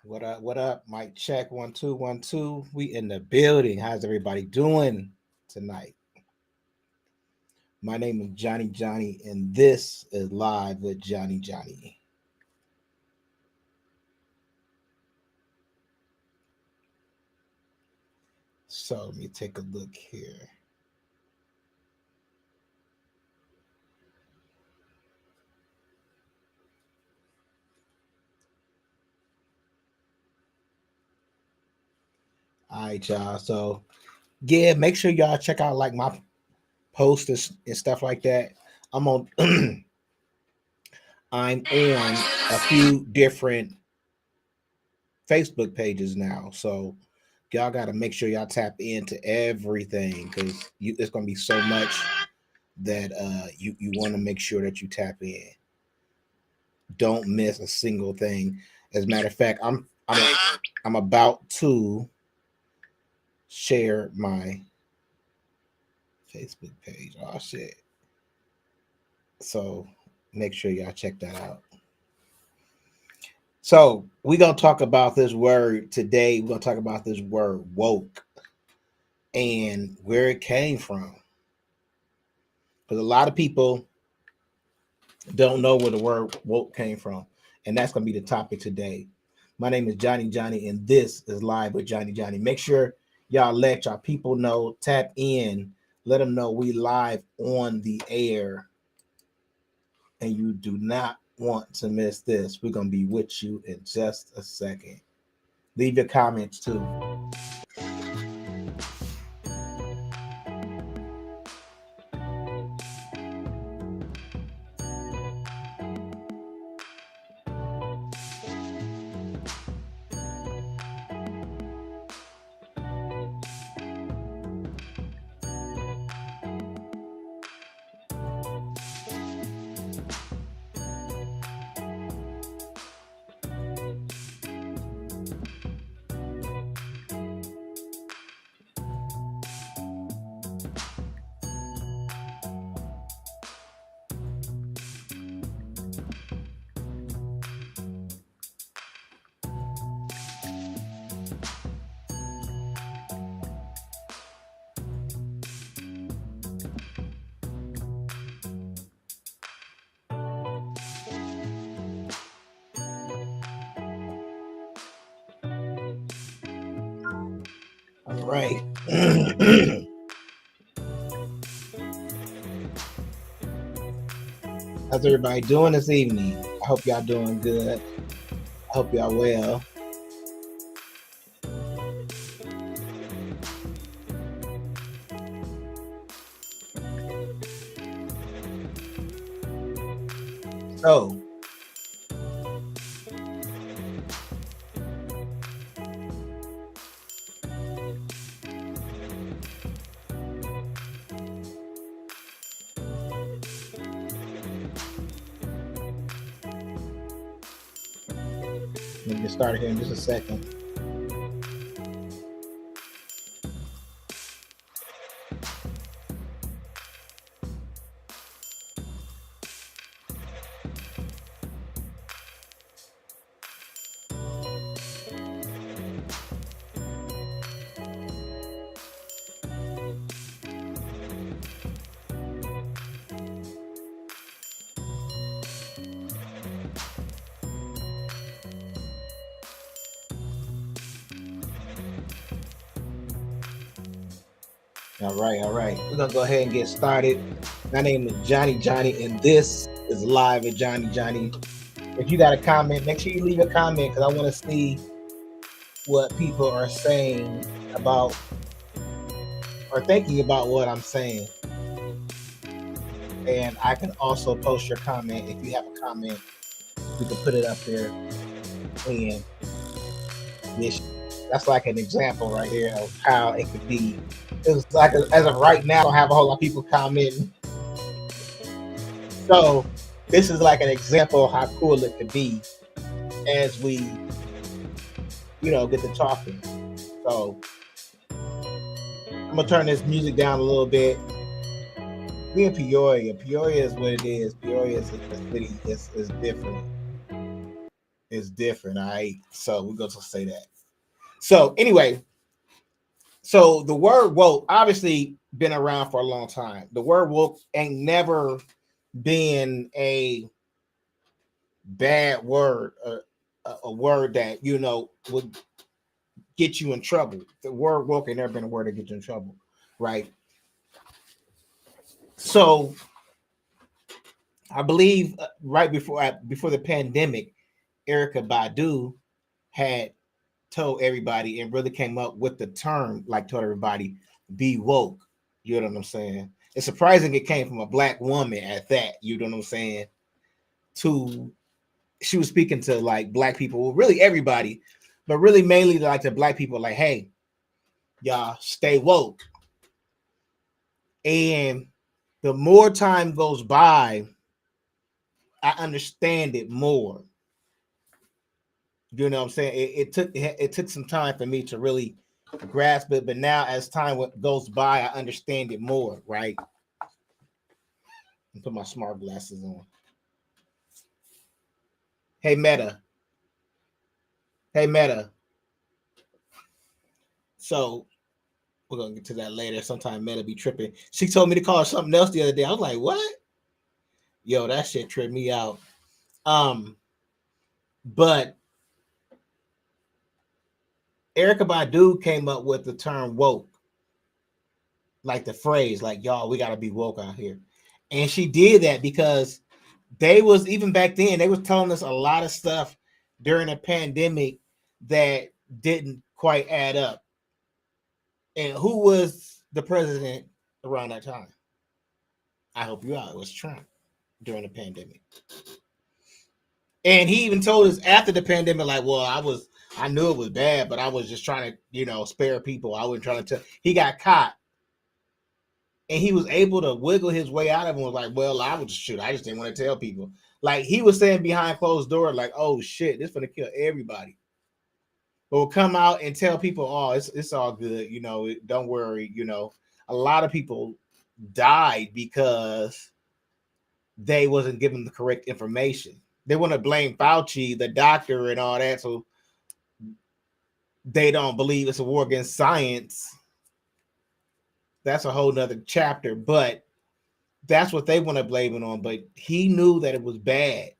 What up? What up? Mic check 1 2 1 2. We in the building. How's everybody doing tonight? My name is Johnny, and this is live with Johnny. So let me take a look here. All right, y'all. So yeah, make sure y'all check out like my posts and stuff like that. I'm on. I'm on a few different Facebook pages now. So y'all got to make sure y'all tap into everything because it's gonna be so much that you want to make sure that you tap in. Don't miss a single thing. As a matter of fact, I'm about to share my Facebook page. Oh shit! So make sure y'all check that out. So we're gonna talk about this word today. We're gonna talk about this word woke and where it came from. Because a lot of people don't know where the word woke came from. And that's going to be the topic today. My name is Johnny, and this is Live with Johnny. Make sure y'all let y'all people know, tap in, let them know we live on the air. And you do not want to miss this. We're going to be with you in just a second. Leave your comments too. All right. How's everybody doing this evening? I hope y'all doing good. I hope y'all well. So, let me get started here in just a second. All right. We're gonna go ahead and get started. My name is Johnny, and this is Live with Johnny. If you got a comment, make sure you leave a comment because I want to see what people are saying about or thinking about what I'm saying. And I can also post your comment if you have a comment. You can put it up there, and that's like an example right here of how it could be. It's like as of right now, I don't have a whole lot of people commenting. So this is like an example of how cool it could be as we, get to talking. So I'm gonna turn this music down a little bit. We in Peoria. Peoria is what it is. Peoria is a city. It's different. is different. All right. So we're going to say that. So anyway, so the word woke obviously been around for a long time. The word woke ain't never been a bad word, a word that, you know, would get you in trouble. The word woke ain't never been a word that gets you in trouble, right? So I believe right before the pandemic, Erica Badu had told everybody and really came up with the term, like told everybody, be woke. You know what I'm saying? It's surprising it came from a black woman at that. You know what I'm saying? To She was speaking to like black people, really everybody, but really mainly like to black people, like, hey, y'all stay woke. And the more time goes by, I understand it more. You know what I'm saying? It took some time for me to really grasp it, but now as time goes by, I understand it more, right? Put my smart glasses on. Hey Meta. Hey Meta. So we're gonna get to that later. Sometime Meta be tripping. She told me to call her something else the other day. I was like, what? Yo, that shit tripped me out. But Erica Badu came up with the term woke, like the phrase, like, y'all, we gotta be woke out here. And she did that because they was, even back then, they was telling us a lot of stuff during the pandemic that didn't quite add up. And who was the president around that time? I hope you out. It was Trump during the pandemic. And he even told us after the pandemic, like, well, I knew it was bad, but I was just trying to, you know, spare people. I wasn't trying to tell. He got caught. And he was able to wiggle his way out of it and was like, well, I just didn't want to tell people. Like, he was saying behind closed doors, like, oh shit, this is gonna kill everybody. But will come out and tell people, oh, it's all good, you know, don't worry, you know. A lot of people died because they wasn't given the correct information. They want to blame Fauci, the doctor, and all that, so they don't believe it's a war against science. That's a whole nother chapter, but that's what they want to blame it on. But he knew that it was bad.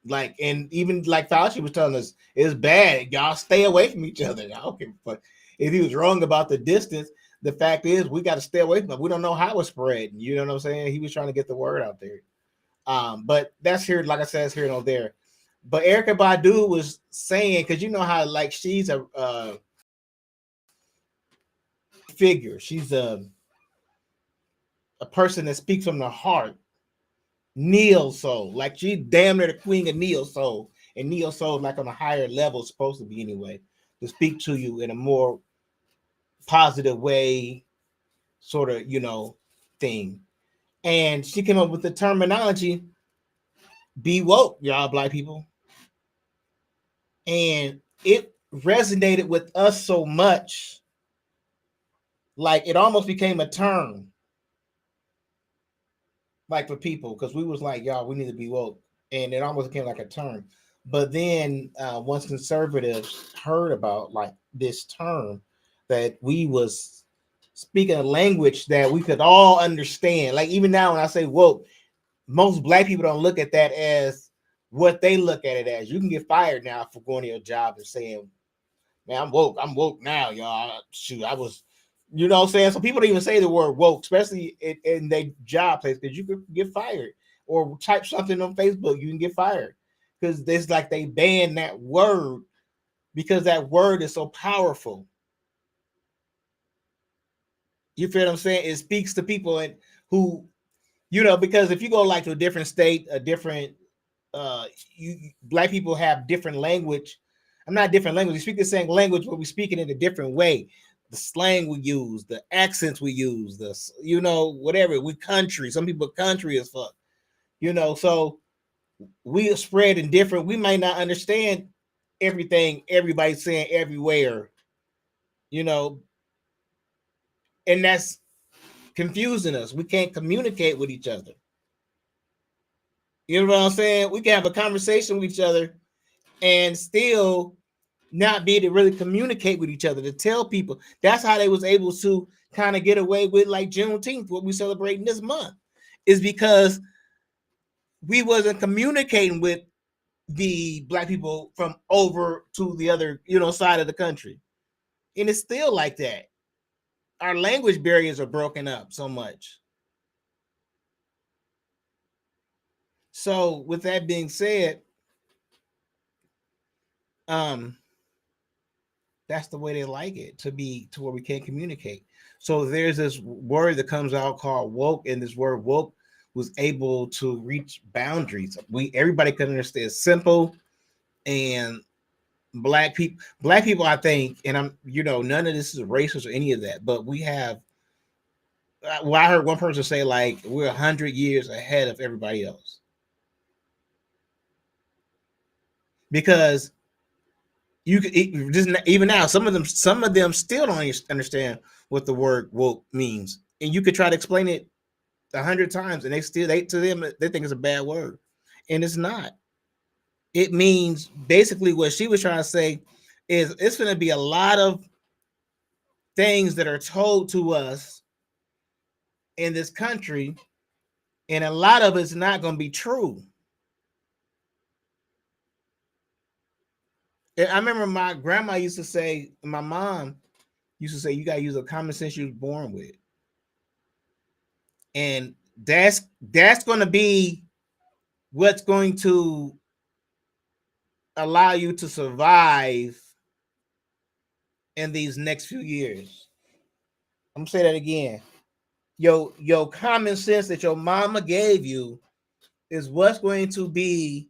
Like, and even like Fauci was telling us, it's bad. Y'all stay away from each other. I don't give a fuck. If he was wrong about the distance, the fact is we got to stay away from it. We don't know how it's spread. You know what I'm saying? He was trying to get the word out there. But that's here, like I said, it's here and there. But Erica Badu was saying, because you know how, like, she's a figure. She's a person that speaks from the heart. Neo soul, like she damn near the queen of neo soul, and neo soul like on a higher level, supposed to be anyway, to speak to you in a more positive way, sort of, you know, thing. And she came up with the terminology, be woke, y'all black people. And it resonated with us so much, like it almost became a term, like for people, because we was like, y'all, we need to be woke. And it almost became like a term. But then once conservatives heard about like this term, that we was speaking a language that we could all understand. Like even now when I say woke, most black people don't look at that as what they look at it as. You can get fired now for going to your job and saying, man, I'm woke. I'm woke now, y'all. Shoot, I was, you know what I'm saying? So people don't even say the word woke, especially in their job place, because you could get fired. Or type something on Facebook, you can get fired. Because it's like they ban that word because that word is so powerful. You feel what I'm saying? It speaks to people and who, you know, because if you go like to a different state, a different black people have different language. I'm not different language. We speak the same language, but we speak it in a different way. The slang we use, the accents we use, the, you know, whatever. We country. Some people country as fuck. You know, so we are spread in different. We might not understand everything everybody's saying everywhere. You know, and that's confusing us. We can't communicate with each other. You know what I'm saying? We can have a conversation with each other and still not be able to really communicate with each other, to tell people. That's how they was able to kind of get away with like Juneteenth, what we celebrating this month, is because we wasn't communicating with the black people from over to the other, side of the country. And it's still like that. Our language barriers are broken up so much. So with that being said, that's the way they like it to be, to where we can't communicate. So there's this word that comes out called woke, and this word woke was able to reach boundaries. Everybody could understand. Simple. And black people, I think, and I'm, none of this is racist or any of that, but we have, well, I heard one person say like we're 100 years ahead of everybody else, because you could just, even now, some of them still don't understand what the word woke means, and you could try to explain it 100 times, and to them they think it's a bad word, and it's not. It means basically what she was trying to say is it's going to be a lot of things that are told to us in this country, and a lot of it's not going to be true. And I remember my grandma used to say, my mom used to say, you got to use the common sense you was born with. And that's going to be what's going to allow you to survive in these next few years. I'm gonna say that again. Your common sense that your mama gave you is what's going to be.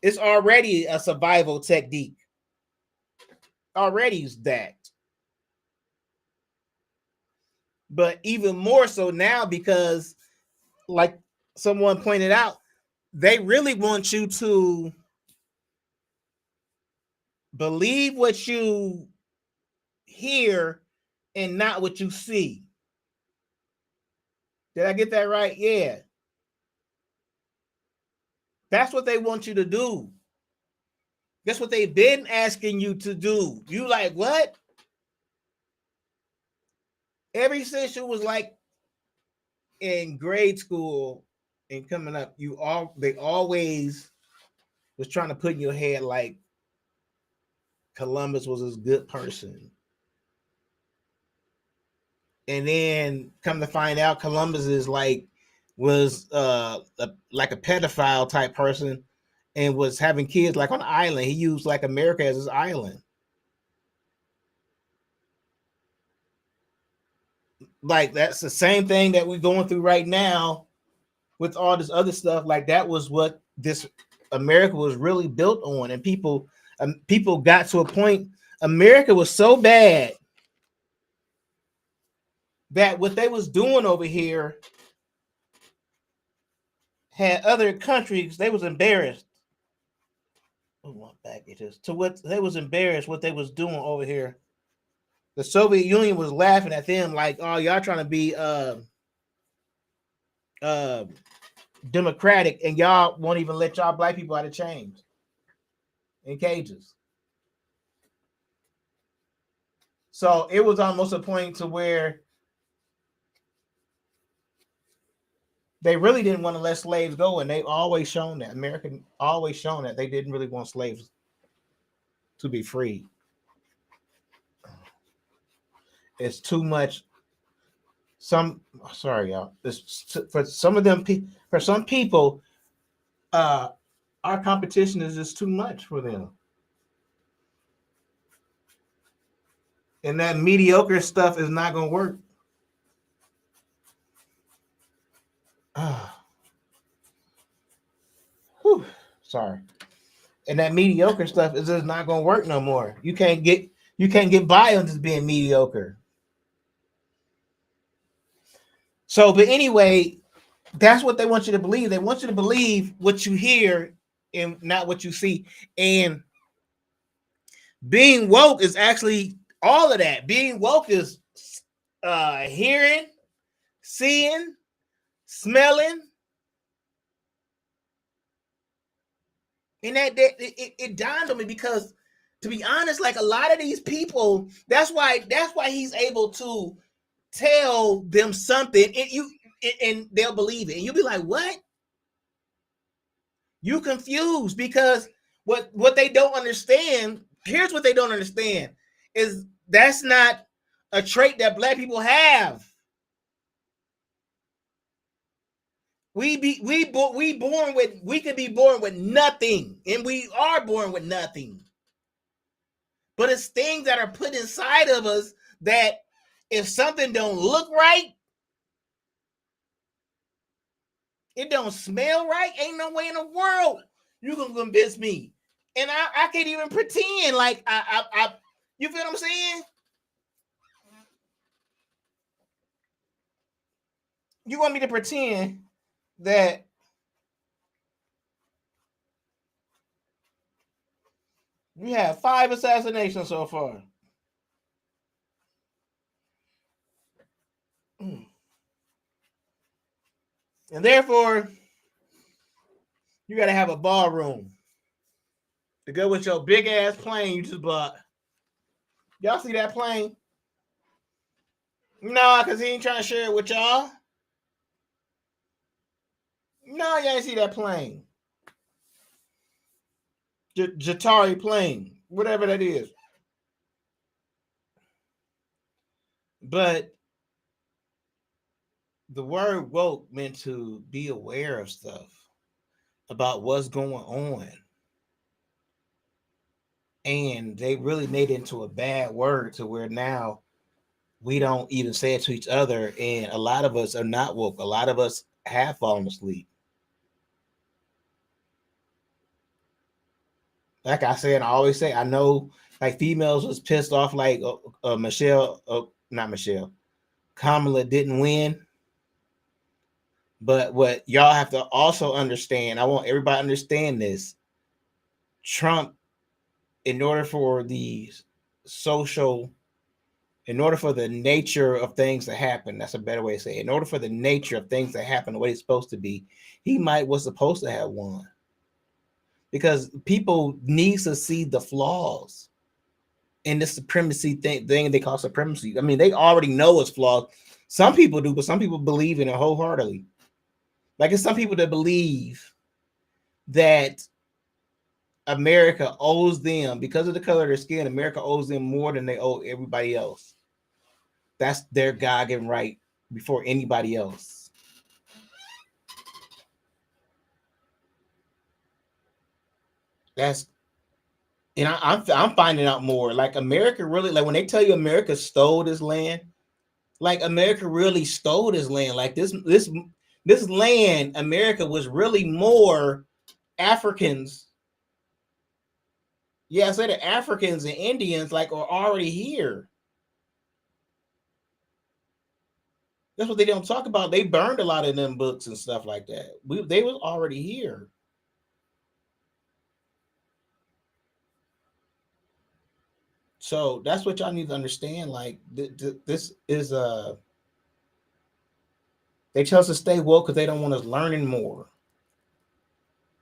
It's already a survival technique. Already is that. But even more so now, because like someone pointed out, they really want you to believe what you hear and not what you see. Did I get that right? Yeah. That's what they want you to do. That's what they've been asking you to do. You like, what? Ever since you was like in grade school and coming up, they always was trying to put in your head like Columbus was this good person. And then come to find out Columbus is was like a pedophile type person, and was having kids like on an island. He used like America as his island. Like that's the same thing that we're going through right now with all this other stuff. Like that was what this America was really built on, and people got to a point. America was so bad that what they was doing over here had other countries, they was embarrassed. Back it is to what they was embarrassed what they was doing over here. The Soviet Union was laughing at them like, oh, y'all trying to be uh democratic, and y'all won't even let y'all black people out of chains in cages. So it was almost a point to where they really didn't want to let slaves go, and they've always shown that. American always shown that they didn't really want slaves to be free. It's too much. Sorry, y'all. For some of them, for some people, our competition is just too much for them, and that mediocre stuff is not going to work. Sorry. And that mediocre stuff is just not going to work no more. You can't get by on just being mediocre. So, but anyway, that's what they want you to believe. They want you to believe what you hear and not what you see. And being woke is actually all of that. Being woke is hearing, seeing, smelling, And it dawned on me because, to be honest, like a lot of these people, that's why he's able to tell them something and they'll believe it. And you'll be like, what? You confused because what they don't understand, here's what they don't understand, is that's not a trait that black people have. We could be born with nothing, and we are born with nothing. But it's things that are put inside of us that if something don't look right, it don't smell right, ain't no way in the world you can convince me. And I can't even pretend like I you feel what I'm saying? You want me to pretend that we have 5 assassinations so far? And therefore, you got to have a ballroom to go with your big ass plane you just bought. Y'all see that plane? No, because he ain't trying to share it with y'all. No, you ain't see that plane. Jatari plane, whatever that is. But the word woke meant to be aware of stuff about what's going on. And they really made it into a bad word to where now we don't even say it to each other. And a lot of us are not woke. A lot of us have fallen asleep. Like I said, I always say, I know like females was pissed off like not Michelle, Kamala didn't win. But what y'all have to also understand, I want everybody to understand this. Trump, in order for the nature of things to happen, that's a better way to say it. In order for the nature of things to happen the way it's supposed to be, he was supposed to have won. Because people need to see the flaws in the supremacy thing they call supremacy. I mean, they already know it's flawed. Some people do, but some people believe in it wholeheartedly. Like it's some people that believe that America owes them, because of the color of their skin, America owes them more than they owe everybody else. That's their God-given right before anybody else. And I'm finding out more. Like America really, like when they tell you America stole this land, like America really stole this land. Like this land, America was really more Africans. Yeah, I said the Africans and Indians like are already here. That's what they don't talk about. They burned a lot of them books and stuff like that. They was already here. So that's what y'all need to understand. Like this is they tell us to stay woke because they don't want us learning more.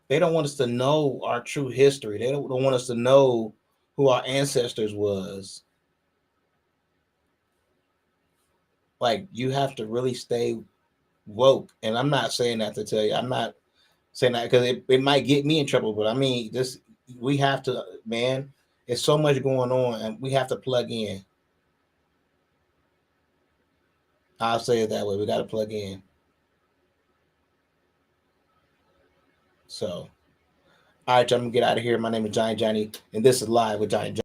They don't want us to know our true history. They don't want us to know who our ancestors was. Like you have to really stay woke. And I'm not saying that to tell you. I'm not saying that because it might get me in trouble. But I mean, we have to, man. It's so much going on, and we have to plug in. I'll say it that way. We got to plug in. So, all right, I'm gonna get out of here. My name is Johnny, and this is Live with Johnny.